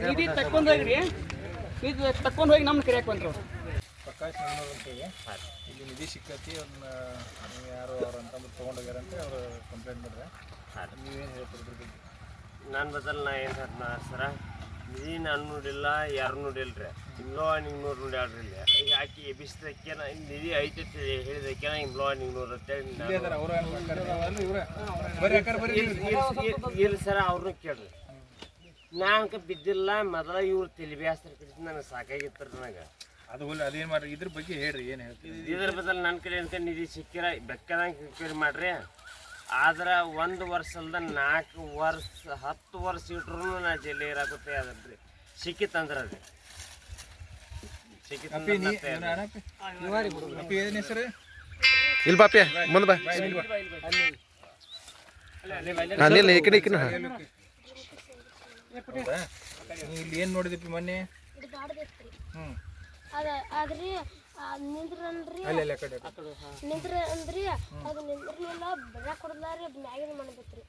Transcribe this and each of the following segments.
ನಿಧಿ ತಕ್ಕೊಂಡು ಹೋಗ್ರಿ, ಇದು ತಕ್ಕೊಂಡು ಹೋಗಿ ನಮ್ಗೆ ಕರಿಯಾಕ ಬಂದ್ರು. ಪ್ರಕಾಶ್ ಅಂತೇಳಿ ಇಲ್ಲಿ ನಿಧಿ ಸಿಕ್ಕತಿ ಅವ್ರನ್ನ ಯಾರು ಅವ್ರು ಅಂತಂದ್ರೆ ತೊಗೊಂಡೋಗ್ಯಾರಂತೆ ಅವರು ಕಂಪ್ಲೇಂಟ್ ಮಾಡಿದ್ರೆ ನೀವೇನು ಹೇಳ್ತೀರಿ? ನನ್ನ ಬದಲು ನಾ ಏನು ಹೇಳ್ತೀನಿ ಸರ, ನಿಧಿ ನಾನು ನೋಡಿಲ್ಲ, ಯಾರು ನೋಡಿಲ್ರಿ. ಇಂಬ್ಲೋ ನಿಂಗ್ನೂರು ನೋಡ್ಯಾಡ್ರಿ ಇಲ್ಲಿ. ಈಗ ಆಕಿ ಎಬ್ಬಿಸಿದಕ್ಕೆ ನಿಧಿ ಐತೆ ಹೇಳಿದಕ್ಕೆ ಇಂಬ್ಲೋ ನಿಂಗ್ನೂರು ಅಂತೇಳಿ ಇಲ್ಲ ಸರ, ಅವ್ರನ್ನೂ ಕೇಳ್ರಿ. ನಾನ್ಕ ಬಿದ್ದಿಲ್ಲ, ಮೊದಲ ಇವ್ರು ತೆಲಿಬ್ಯಾಸ್ತ್ರ ಕಡಿಸಿ ನನಗೆ ಸಾಕಾಗಿತ್ತರ. ನನಗೆ ಅದು ಅದೇನು ಮಾಡ್ರಿ, ಇದ್ರ ಬಗ್ಗೆ ಹೇಳ್ರಿ, ಏನು ಹೇಳ್ತೀವಿ? ಇದ್ರ ಬದಲು ನನ್ನ ಕಡೆ ಅಂತ ನಿಧಿ ಸಿಕ್ಕಿರ ಬೆಕ್ಕದಂಗೆ ರಿಪೇರಿ ಮಾಡ್ರಿ. ಆದ್ರೆ 1 ವರ್ಷ ಅಲ್ದ 4 ವರ್ಷ 10 ವರ್ಷ ಇಟ್ರು ನಾ ಜೈಲಿ ಇರಾಕತ್ತೆ ಅದಲ್ರಿ. ಸಿಕ್ಕಿತ್ತಂದ್ರೆ ಅದು ಏನು ಹೆಸರು? ಇಲ್ಲಿ ಬಾಪ್ಯ ಮುಂದೆ ಬಾ. ಅಲ್ಲಿ ಈ ಕಡೆ ಈ ಕಡೆ ಇಲ್ಲಿ ಏನು ನೋಡಿದಪ್ಪ ಮೊನ್ನೆ? ಆದ್ರಿ ನಿಂದ್ರನ್ರಿ ನಿಂದ್ರ ಅಂದ್ರಿ ಅದು ನಿಂದ್ರನೆಲ್ಲ ಬರ ಕೊಡಲಾರಿ ಮ್ಯಾಗಿನ ಮಾಡ್ಬೇಕ್ರಿ.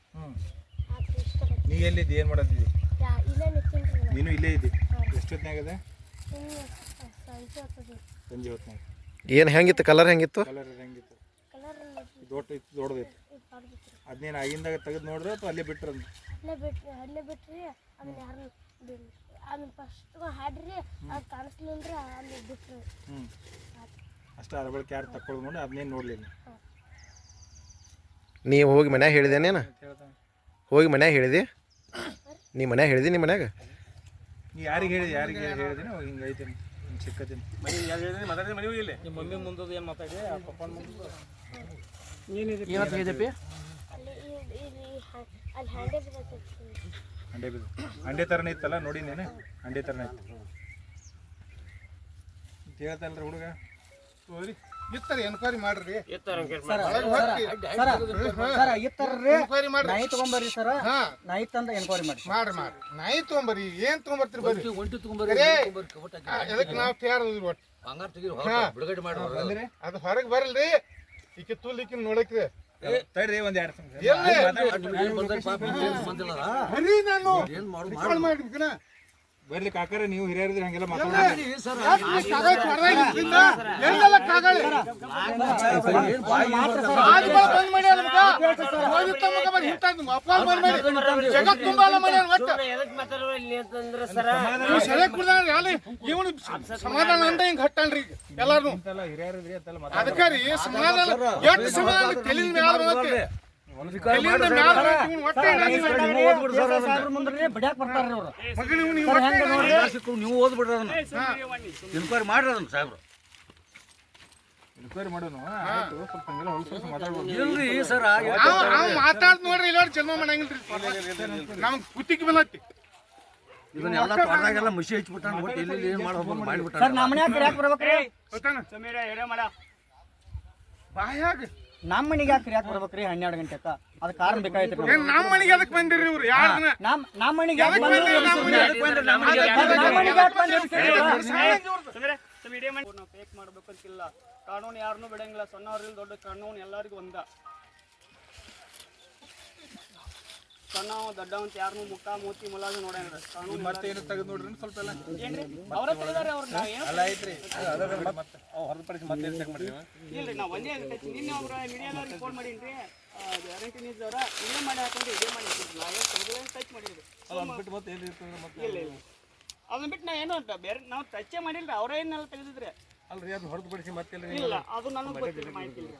ನೀ ಎಲ್ಲಿದ್ದಿ, ಏನು ಮಾಡತ್ತಿದ್ದಿ? ಇಲ್ಲೇ ನಿಂತೀನಿ. ನೀನು ಇಲ್ಲೇ ಇದ್ದಿ? ಎಷ್ಟೊತ್ತಿನಾಗದ? ಸಂಜೆ ಹೊತ್ತಿನಾಗ. ಏನು ಹೆಂಗಿತ್ತು ಕಲರ್? ಹೆಂಗಿತ್ತು ಕಲರ್? ಹೆಂಗಿತ್ತು? ದೊಡ್ಡದೈತಿ. ಅದನ್ನೇನು ಆಗಿಂದಾಗ ತೆಗೆದು ನೋಡ್ರಿ ಅಥವಾ ಅಲ್ಲೇ ಬಿಟ್ರ? ಅಲ್ಲೇ ಬಿಟ್ರಿ. ಅದನ್ನ ಯಾರು ಅದನ್ನ ಫಸ್ಟ್ ಹಾಡ್ರಿ, ಅದು ಕಾಣಿಸ್ಲಿಲ್ರಿ, ಅಲ್ಲಿ ಬಿಟ್ರಿ. ಅಷ್ಟೇ. ಅದ್ರ ಬಳಿಕ ಯಾರು ತಕ್ಕೊಳ್ಕೊಂಡು ಅದನ್ನೇನು ನೋಡ್ಲಿಲ್ಲ. ನೀವು ಹೋಗಿ ಮನ್ಯಾಗ ಹೇಳಿದೇನೇನು? ಹೋಗಿ ಮನ್ಯಾಗ ಹೇಳಿದಿ? ನೀ ಮನ್ಯಾಗ ಹೇಳಿದಿ? ನಿಮ್ಮ ಮನ್ಯಾಗ ನೀ ಯಾರಿಗೆ ಹೇಳಿದಿ? ಹೇಳಿದಿನ ಹಿಂಗೆ ಐತೆ ಹಿಂಗೆ ಸಿಕ್ಕತ್ತೀನಿ ಮಾತಾಡಿದ್ರೆ ಮನೆ ಹೋಗಿಲ್ಲ. ನಿಮ್ಮ ಮಮ್ಮಿ ಮುಂದದು ಏನು ಮಾತಾಡಿ ಪಪ್ಪನ ಮುಂದೆ ಏನಿದೆ? ಅಲ್ಲಿ ಹ್ಯಾಂಡೆ ಬಿದ್ದೈತಿ. ಅಂಡೆ ಬಿದ್ದು ಅಂಡೆ ಥರನೇ ಇತ್ತಲ್ಲ, ನೋಡಿ ನೀನು ಅಂಡೆ ಥರನೇ ಇತ್ತು ಹೇಳ್ತಲ್ರಿ ಹುಡುಗ. ಹೋಗ್ರಿ ಇತ್ತರ ಎನ್ಕ್ವೈರಿ ಮಾಡ್ರಿ. ನಾಯಿ ತಗೊಂಬರ್ರಿ ಸರ, ನಾಯಿ ತಂದ ಎನ್ಕ್ವೈರಿ ಮಾಡಿ ಮಾಡ್ರಿ. ನಾಯಿ ತಗೊಂಬರ್ರಿ. ಏನ್ ತಗೊಂಬರ್ತೀರಿ? ಬರ್ರಿ ಒಂಟಿ ತಗೊಂಬರ್ರಿ. ಅದಕ್ಕೆ ನಾವು ತಯಾರು ಬಿಡುಗಡೆ ಮಾಡ್ರಿ. ಅದು ಹೊರಗೆ ಬರಲ್ರಿ. ಈಕೆ ತುಲಿಕಿನ ನೋಡಕ್ರಿ ತಡ್ರಿ ಒಂದ್ 2 ಬರ್ಲಿ ಕಾಕರ, ನೀವು ಹಿರಿಯರಿದ್ರೆ ಹಂಗೆಲ್ಲ ಮಾತಾಡ್ರಿ. ಸಮಾಧಾನ ಅಂತ ಹಿಂಗ್ ಹಟ್ಟಲ್ರಿ ಎಲ್ಲಾರು. ಅದಕ್ಕೆ ರೀ ಸಮಾಧಾನ ಎಷ್ಟು ಸಮಾಧಾನ ತಲೆ ಮ್ಯಾಲ ನೀವು ಓದ್ಬಿಡ್ರಿ ಅದನ್ನ. ಎನ್ಕ್ವೈರಿ ಮಾಡ್ರಿ ಅದನ್ನ ಸಾಹೇಬ್ರು. ಎನ್ಕ್ವೈರಿ ಮಾಡೋನು ಸ್ವಲ್ಪ ಹಂಗೆಲ್ಲ ಹೊಲ್ಸ ಮಾತಾಡ್ಬೋದು. ಇಲ್ರಿ ಸರ್, ಮಾತಾಡ್ ನೋಡ್ರಿ. ಇಲ್ಲ ಜನ್ಮ ಮಾಡಂಗಿಲ್ರಿ. ನಮ್ಗೆ ಕುತ್ತಿಗೆ ಬಂದತಿ. ಇದನ್ನೆಲ್ಲ ತೊಡದಾಗೆಲ್ಲ ಮುಸಿ ಹಚ್ಬಿಟ್ಟ ಇಲ್ಲಿ ಏನ್ ಮಾಡೋದು ಮಾಡಿಬಿಟ್ಟ. ಸರ್ ನಮ್ಮ ಮನ್ಯಾಗ ಕರಿಯಾಕ ಬರ್ಬೇಕ್ರಿ. ಸಮೀರ ಹೇಳೇ ಮಾಡ ಬಾಯಾಗ ನಮ್ಮ ಮನೆಗೆ ಯಾಕೆ ಕರಿಯಾಕ ಬರ್ಬೇಕ್ರಿ 12 ಗಂಟೆಕ? ಅದ ಕಾರಣ ಬೇಕಾಯ್ತು. ನಮ್ಮ ಮನೆಗೆ ಅದಕ್ಕೆ ಬಂದಿರಿ ಇವ್ರು? ಯಾರು ನಮ್ಮ ಮನೆಗೆ ಯಾಕೆ ಬಂದಿರಿ? ನಾವು ಫೇಕ್ ಮಾಡ್ಬೇಕಂತಿಲ್ಲ. ಕಾನೂನು ಯಾರನ್ನೂ ಬಿಡಂಗಿಲ್ಲ. ಸಣ್ಣವ್ರಿಲ್ಲ ದೊಡ್ಡ ಕಾನೂನು ಎಲ್ಲರಿಗೂ ಒಂದ. ಸಣ್ಣವ ದೊಡ್ಡವಂತ ಯಾರನ್ನೂ ಮುಖ ಮೂತಿ ಮುಲಾಜು ನೋಡಂಗಿಲ್ಲ. ಕಾನೂನು ಮತ್ತೆ ಏನು ತೆಗೆದು ನೋಡ್ರಿ ಸ್ವಲ್ಪ ಎಲ್ಲ. ಏನ್ರಿ ಅವರ ತೆಗೆದಾರೆ ಅವ್ರನ್ನ ಅಲ್ಲ ಐತ್ರಿ ಹೊರತುಪಡಿಸಿ ಮತ್ತೆ ಏನು ಚೆಕ್ ಮಾಡಿರಿ? ಇಲ್ರಿ ನಾವು ಒಂದೇ ನಿನ್ನೆ ಒಬ್ರು ಮೀಡಿಯಾದವ್ರಿಗೆ ಫೋನ್ ಮಾಡೀನಿ. ಗ್ಯಾರಂಟಿ ನ್ಯೂಸ್ ಅವರ ಇಲ್ಲೇ ಮಾಡಿ ಹಾಕೊಂಡು ಇದೇ ಮಾಡಿ ಟಚ್ ಮಾಡಿದ್ರಿ. ಇಲ್ಲ ಇಲ್ಲ ಅದನ್ನ ಬಿಟ್ಟು ನಾ ಏನೋ ಬೇರೆ ನಾವು ಟಚ್ಚೇ ಮಾಡಿಲ್ರಿ. ಅವರೇ ಏನೆಲ್ಲ ತೆಗೆದಿದ್ರಿ ಅಲ್ರಿ. ಅದು ಹೊರತುಪಡಿಸಿ ಮತ್ತೆ ಇಲ್ಲ, ಅದು ನನಗೆ ಗೊತ್ತಿಲ್ಲ, ಮಾಹಿತಿ ಇಲ್ಲ.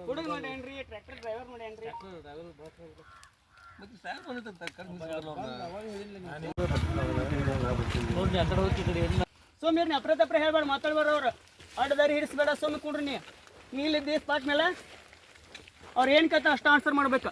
ಹುಡುಗ ನೋಡ್ಯಾನ್ರಿ, ಟ್ರ್ಯಾಕ್ಟರ್ ಡ್ರೈವರ್ ನೋಡ್ಯಾನ್ರಿ. ಸೋಮ್ಯರ್ನಿ ಅಪ್ರ ತಪ್ರ ಹೇಳ್ಬೇಡ, ಮಾತಾಡ್ಬಾರ. ಅವ್ರು ಅಡ್ಡದಾರಿ ಹಿಡಿಸ್ಬೇಡ, ಸೋಮಿ ಕುಡ್ರಿ. ನೀ ಇಲ್ಲಿದ್ದಿ ಸ್ಪಾಟ್ ಮೇಲೆ ಅವ್ರು ಏನು ಕತೆ ಅಷ್ಟು ಆನ್ಸರ್ ಮಾಡ್ಬೇಕು.